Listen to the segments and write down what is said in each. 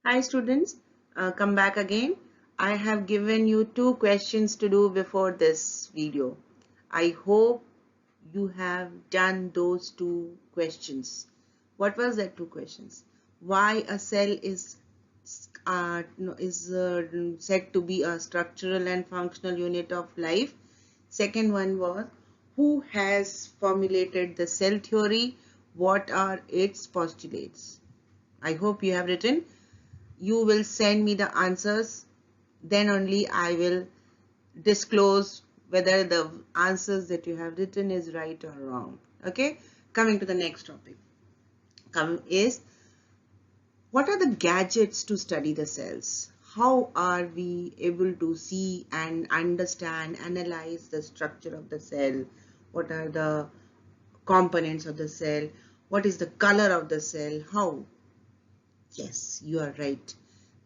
Hi students, come back again. I have given you two questions to do before this video. I hope you have done those two questions. What was that two questions? Why a cell is said to be a structural and functional unit of life. Second one was, who has formulated the cell theory? What are its postulates? I hope you have written. You will send me the answers, then only I will disclose whether the answers that you have written is right or wrong. Okay, coming to the next topic is, what are the gadgets to study the cells? How are we able to see and understand, analyze the structure of the cell? What are the components of the cell? What is the color of the cell? How? Yes, you are right.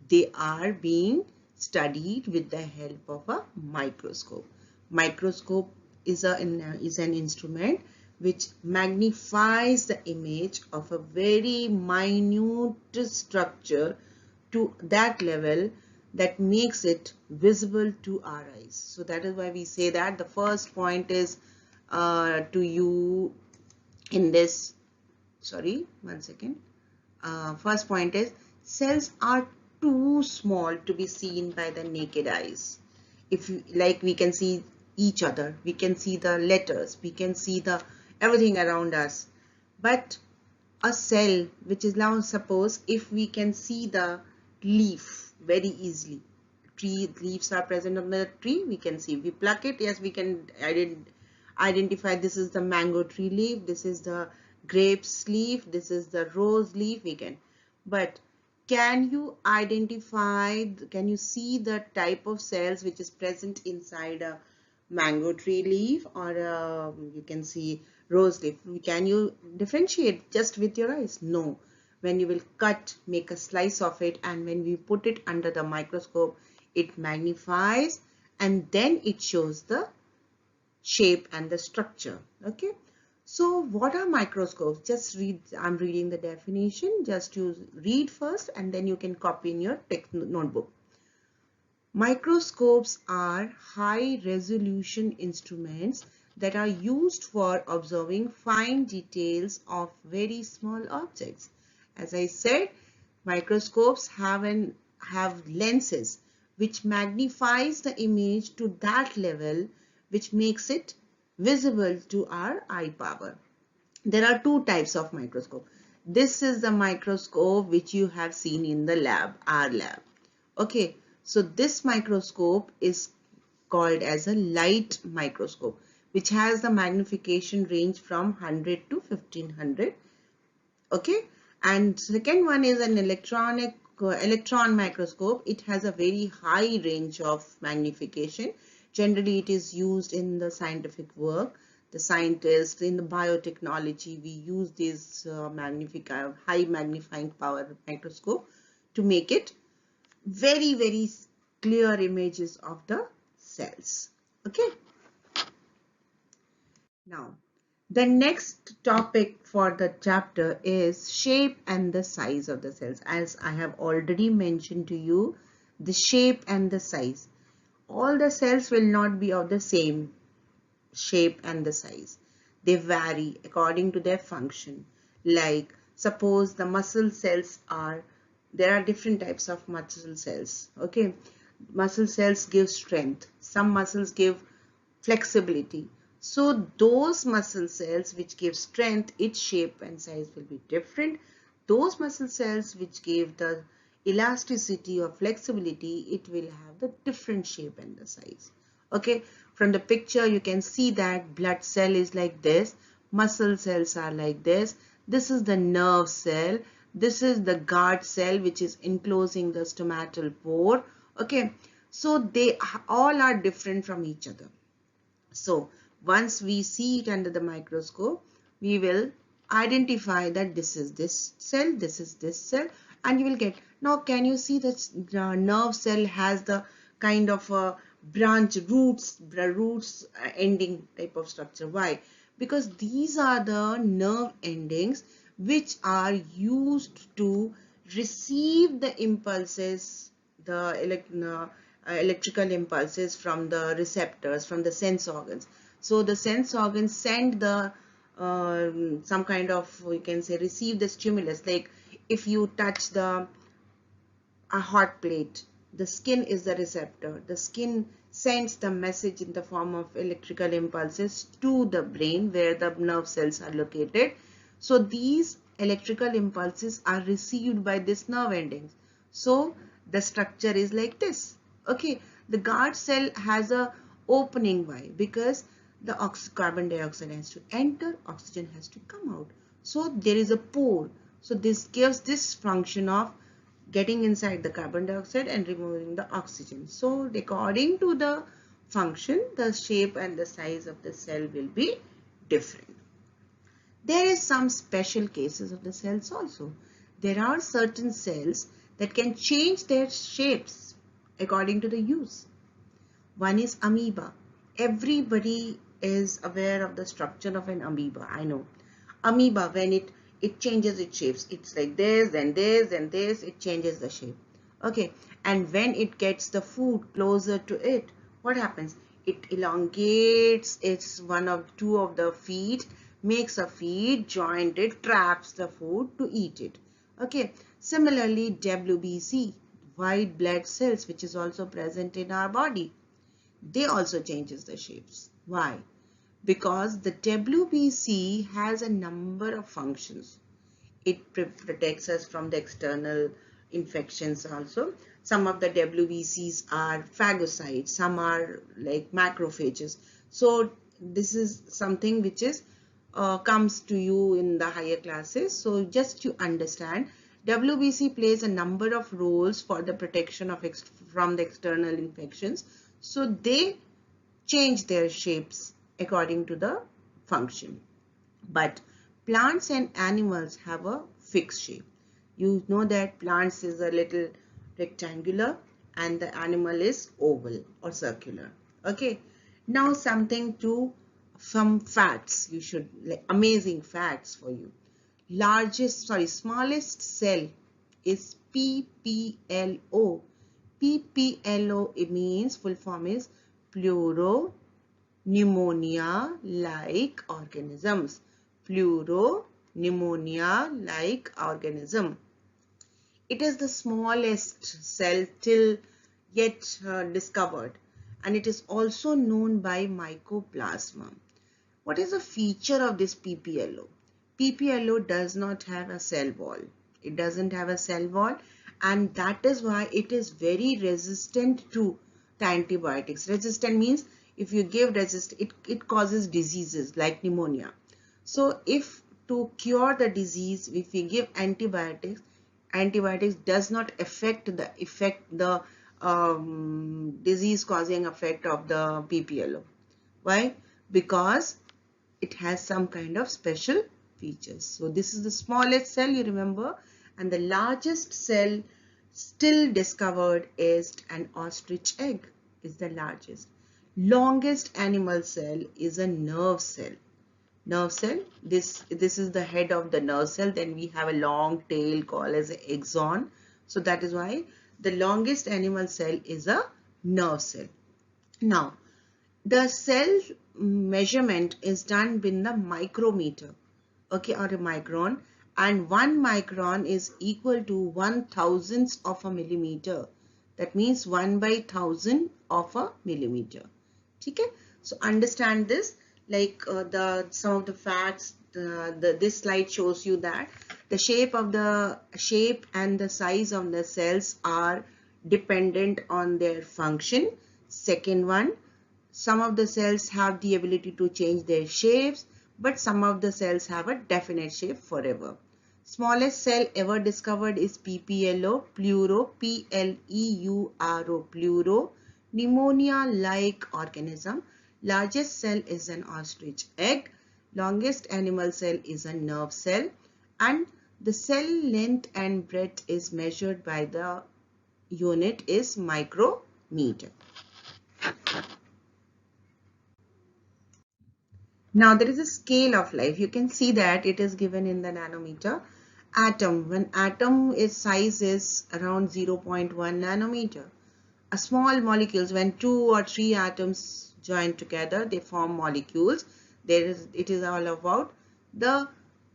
They are being studied with the help of a microscope. Microscope is an instrument which magnifies the image of a very minute structure to that level that makes it visible to our eyes. So that is why we say that the first point is to you in this, sorry, one second. First point is, cells are too small to be seen by the naked eyes. If you, like, we can see each other, we can see the letters, we can see the everything around us, but a cell, which is, now suppose if we can see the leaf very easily, tree leaves are present on the tree, we can see, we pluck it, yes, we can identify this is the mango tree leaf, this is the grapes leaf, this is the rose leaf, we can. But can you identify, can you see the type of cells which is present inside a mango tree leaf, or you can see rose leaf? Can you differentiate just with your eyes? No. When you will cut, make a slice of it, and when we put it under the microscope, it magnifies and then it shows the shape and the structure. Okay, so what are microscopes? Just read, I'm reading the definition, just you read first and then you can copy in your text notebook. Microscopes are high resolution instruments that are used for observing fine details of very small objects. As I said, microscopes have lenses which magnifies the image to that level which makes it visible to our eye power. There are two types of microscope. This is the microscope which you have seen in the lab, our lab. Okay, so this microscope is called as a light microscope, which has the magnification range from 100 to 1500. Okay, and second one is an electron microscope. It has a very high range of magnification. Generally, it is used in the scientific work. The scientists in the biotechnology, we use this high magnifying power microscope to make it very clear images of the cells. Okay, now the next topic for the chapter is shape and the size of the cells. As I have already mentioned to you, the shape and the size, all the cells will not be of the same shape and the size. They vary according to their function. Like, suppose the muscle cells are, there are different types of muscle cells. Okay, muscle cells give strength, some muscles give flexibility. So those muscle cells which give strength, its shape and size will be different. Those muscle cells which give the elasticity or flexibility, it will have the different shape and the size. Okay, from the picture you can see that blood cell is like this, muscle cells are like this, this is the nerve cell, this is the guard cell which is enclosing the stomatal pore. Okay, so they all are different from each other. So once we see it under the microscope, we will identify that this is this cell, this is this cell, and you will get. Now can you see that nerve cell has the kind of a branch roots ending type of structure? Why? Because these are the nerve endings which are used to receive the impulses, the electrical impulses from the receptors, from the sense organs. So the sense organs send the some kind of, we can say, receive the stimulus. Like if you touch a hot plate, the skin is the receptor. The skin sends the message in the form of electrical impulses to the brain where the nerve cells are located. So these electrical impulses are received by this nerve endings. So the structure is like this. Okay, the guard cell has a opening. Why? Because the carbon dioxide has to enter, oxygen has to come out. So there is a pore. So this gives this function of getting inside the carbon dioxide and removing the oxygen. So according to the function, the shape and the size of the cell will be different. There is some special cases of the cells also. There are certain cells that can change their shapes according to the use. One is amoeba. Everybody is aware of the structure of an amoeba. I know. Amoeba, when it changes its shapes. It's like this, then this, then this. It changes the shape. Okay. And when it gets the food closer to it, what happens? It elongates its two of the feet, makes a feet, joint it, traps the food to eat it. Okay. Similarly, WBC, white blood cells, which is also present in our body, they also changes the shapes. Why? Because the WBC has a number of functions. It protects us from the external infections also. Some of the WBCs are phagocytes, some are like macrophages. So this is something which is comes to you in the higher classes. So just to understand, WBC plays a number of roles for the protection of from the external infections. So they change their shapes according to the function. But plants and animals have a fixed shape. You know that plants is a little rectangular and the animal is oval or circular. Okay. Now some facts you should, like amazing facts for you. Smallest cell is PPLO. PPLO, it means, full form is pneumonia-like organisms. Pneumonia-like organism. It is the smallest cell till yet discovered, and it is also known by mycoplasma. What is the feature of this PPLO? PPLO does not have a cell wall. It doesn't have a cell wall, and that is why it is very resistant to the antibiotics. Resistant means if you give it causes diseases like pneumonia. So if to cure the disease, if we give antibiotics does not affect the disease causing effect of the PPLO. Why? Because it has some kind of special features. So this is the smallest cell, you remember, and the largest cell still discovered is an ostrich egg, is the largest. Longest animal cell is a nerve cell. Nerve cell, this is the head of the nerve cell. Then we have a long tail called as an axon. So that is why the longest animal cell is a nerve cell. Now, the cell measurement is done with the micrometer, okay, or a micron, and 1 micron is equal to 1/1000th of a millimeter. That means 1/1000 of a millimeter. Okay, so understand this. Like some of the facts, this slide shows you that the shape and the size of the cells are dependent on their function. Second one, some of the cells have the ability to change their shapes, but some of the cells have a definite shape forever. Smallest cell ever discovered is PPLO, pleuro, pneumonia-like organism. Largest cell is an ostrich egg. Longest animal cell is a nerve cell. And the cell length and breadth is measured by the unit is micrometer. Now there is a scale of life. You can see that it is given in the nanometer, Atom, when atom is size is around 0.1 nanometer. A small molecules, when 2 or 3 atoms join together, they form molecules. It is all about the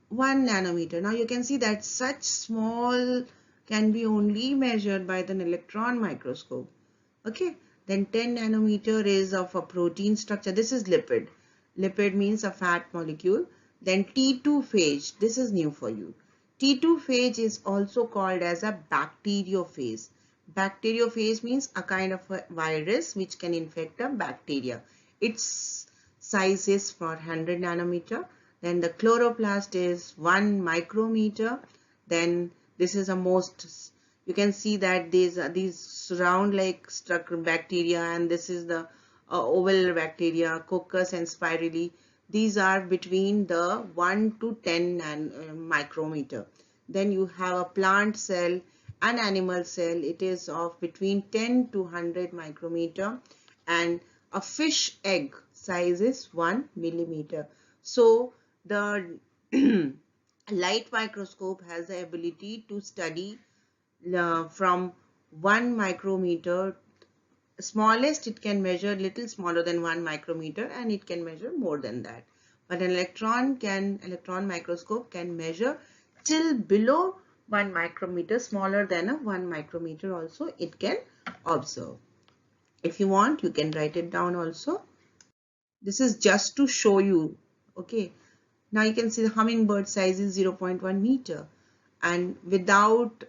1 nanometer. Now you can see that such small can be only measured by the electron microscope. Okay, then 10 nanometer is of a protein structure. This is lipid. Lipid means a fat molecule. Then T2 phage, this is new for you. T2 phage is also called as a bacteriophage. Bacteriophage means a kind of a virus which can infect a bacteria. Its size is for 100 nanometer. Then the chloroplast is 1 micrometer. Then this is a most, you can see that these round like structured bacteria, and this is the oval bacteria, coccus and spirally. These are between the 1 to 10 micrometer. Then you have a plant cell, an animal cell. It is of between 10 to 100 micrometer, and a fish egg size is 1 millimeter. So the light microscope has the ability to study from 1 micrometer. Smallest, it can measure little smaller than 1 micrometer, and it can measure more than that. But an electron microscope can measure till below 1 micrometer, smaller than a 1 micrometer also it can observe. If you want, you can write it down also. This is just to show you. Okay. Now you can see the hummingbird size is 0.1 meter, and without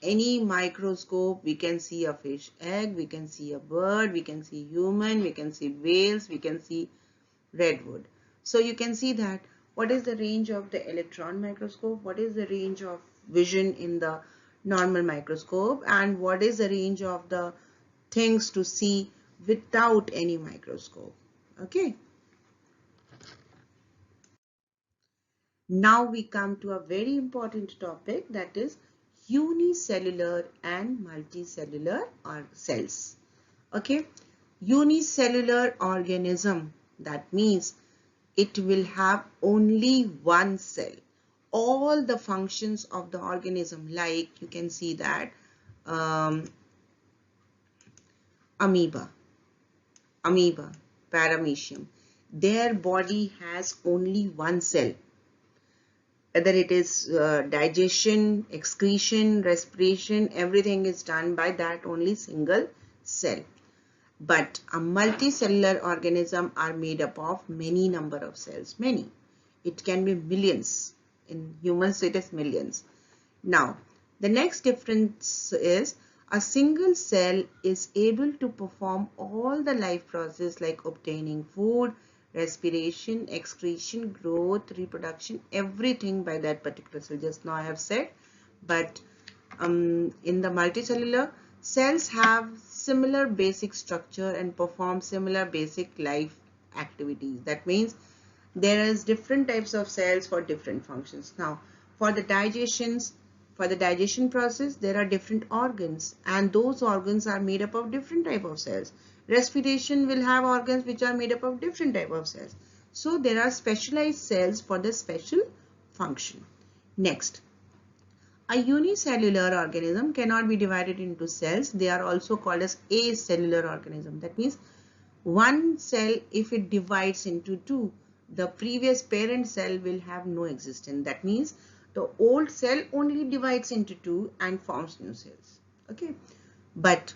any microscope we can see a fish egg, we can see a bird, we can see human, we can see whales, we can see redwood. So you can see that what is the range of the electron microscope, what is the range of vision in the normal microscope, and what is the range of the things to see without any microscope. Okay. Now we come to a very important topic, that is unicellular and multicellular cells. Okay, unicellular organism, that means it will have only one cell. All the functions of the organism, like you can see that amoeba, paramecium, their body has only one cell. Whether it is digestion, excretion, respiration, everything is done by that only single cell. But a multicellular organism are made up of many number of cells. Many. It can be millions. In humans it is millions. Now, the next difference is a single cell is able to perform all the life process like obtaining food, respiration, excretion, growth, reproduction, everything by that particular cell. Just now I have said, but in the multicellular, cells have similar basic structure and perform similar basic life activities. That means there is different types of cells for different functions. Now, for the digestion process, there are different organs, and those organs are made up of different type of cells. Respiration will have organs which are made up of different type of cells. So there are specialized cells for the special function. Next, a unicellular organism cannot be divided into cells. They are also called as acellular organism. That means one cell, if it divides into two, the previous parent cell will have no existence. That means the old cell only divides into two and forms new cells. Okay, but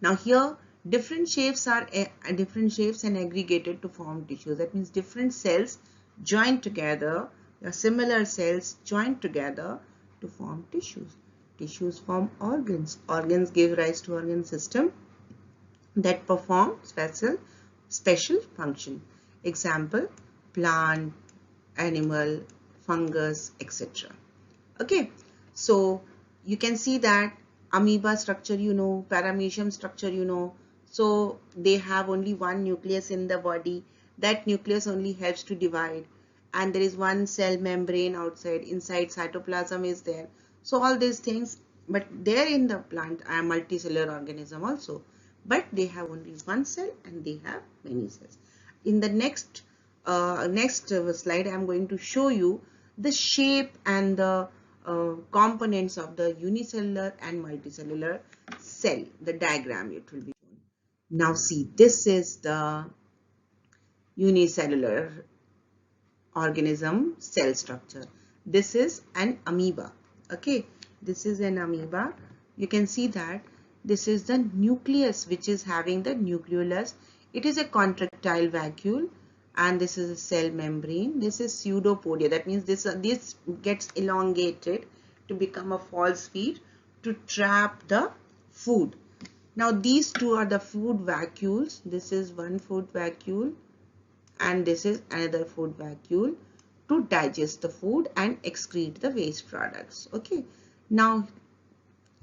now here different shapes and aggregated to form tissues. That means different cells joined together, the similar cells joined together to form tissues. Tissues form organs. Organs give rise to organ system that perform special function. Example, plant, animal, fungus, etc. Okay, so you can see that amoeba structure you know, paramecium structure you know. So they have only one nucleus in the body. That nucleus only helps to divide, and there is one cell membrane outside. Inside cytoplasm is there. So all these things, but there in the plant are multicellular organism also, but they have only one cell and they have many cells. In the next slide, I am going to show you the shape and the components of the unicellular and multicellular cell. The diagram it will be shown. Now see, this is the unicellular organism cell structure. This is an amoeba. Okay, this is an amoeba. You can see that this is the nucleus, which is having the nucleolus. It is a contractile vacuole, and this is a cell membrane. This is pseudopodia. That means this gets elongated to become a false feed to trap the food. Now these two are the food vacuoles. This is one food vacuole and this is another food vacuole to digest the food and excrete the waste products. Okay, now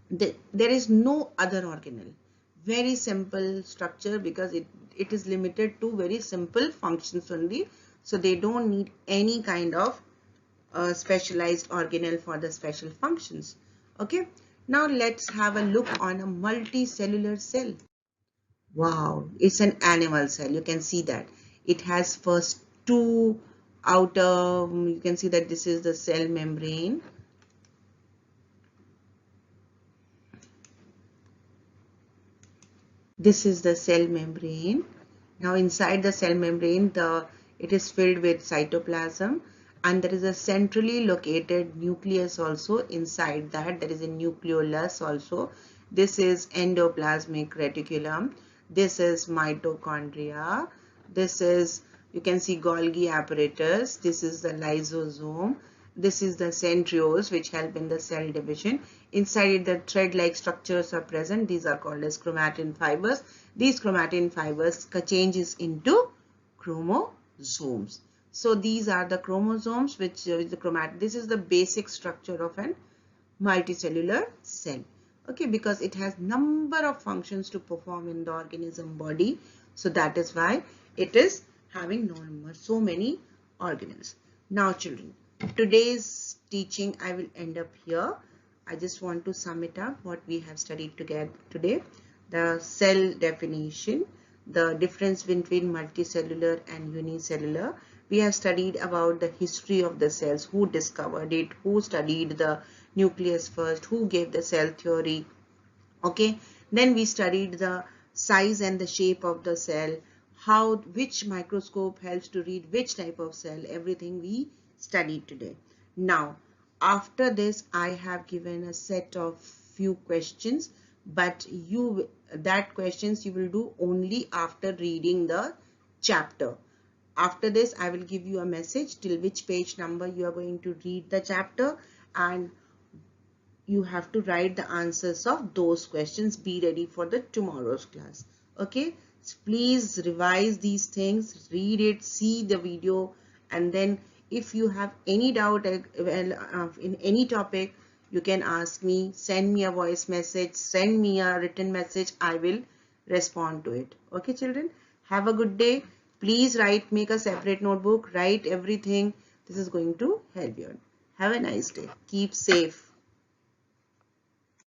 there is no other organelle. Very simple structure, because it is limited to very simple functions only, so they don't need any kind of specialized organelle for the special functions. Okay, now let's have a look on a multicellular cell. Wow, it's an animal cell. You can see that it has first two outer, you can see that this is the cell membrane. This is the cell membrane. Now inside the cell membrane, it is filled with cytoplasm, and there is a centrally located nucleus also. Inside that there is a nucleolus also. This is endoplasmic reticulum. This is mitochondria. This is, you can see, Golgi apparatus. This is the lysosome. This is the centrioles, which help in the cell division. Inside it, the thread-like structures are present. These are called as chromatin fibers. These chromatin fibers changes into chromosomes. So these are the chromosomes, which is the chromatin. This is the basic structure of an multicellular cell. Okay, because it has number of functions to perform in the organism body. So that is why it is having so many organelles. Now children, today's teaching I will end up here. I just want to sum it up what we have studied together today. The cell definition, the difference between multicellular and unicellular. We have studied about the history of the cells, who discovered it, who studied the nucleus first, who gave the cell theory. Okay, then we studied the size and the shape of the cell, which microscope helps to read which type of cell, everything we studied today. Now after this I have given a set of few questions, but that questions you will do only after reading the chapter. After this I will give you a message till which page number you are going to read the chapter, and you have to write the answers of those questions. Be ready for the tomorrow's class. Okay, so please revise these things, read it, see the video, and then if you have any doubt in any topic, you can ask me, send me a voice message, send me a written message. I will respond to it. Okay children, have a good day. Please make a separate notebook, write everything. This is going to help you. Have a nice day. Keep safe.